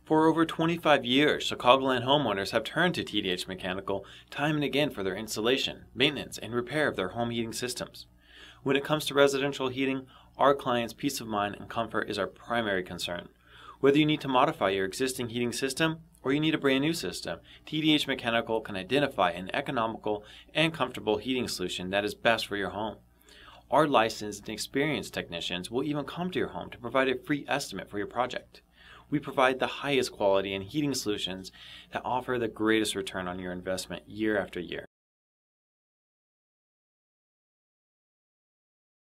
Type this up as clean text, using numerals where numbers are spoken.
For over 25 years, Chicagoland homeowners have turned to TDH Mechanical time and again for their installation, maintenance, and repair of their home heating systems. When it comes to residential heating, our clients' peace of mind and comfort is our primary concern. Whether you need to modify your existing heating system or you need a brand new system, TDH Mechanical can identify an economical and comfortable heating solution that is best for your home. Our licensed and experienced technicians will even come to your home to provide a free estimate for your project. We provide the highest quality in heating solutions that offer the greatest return on your investment year after year.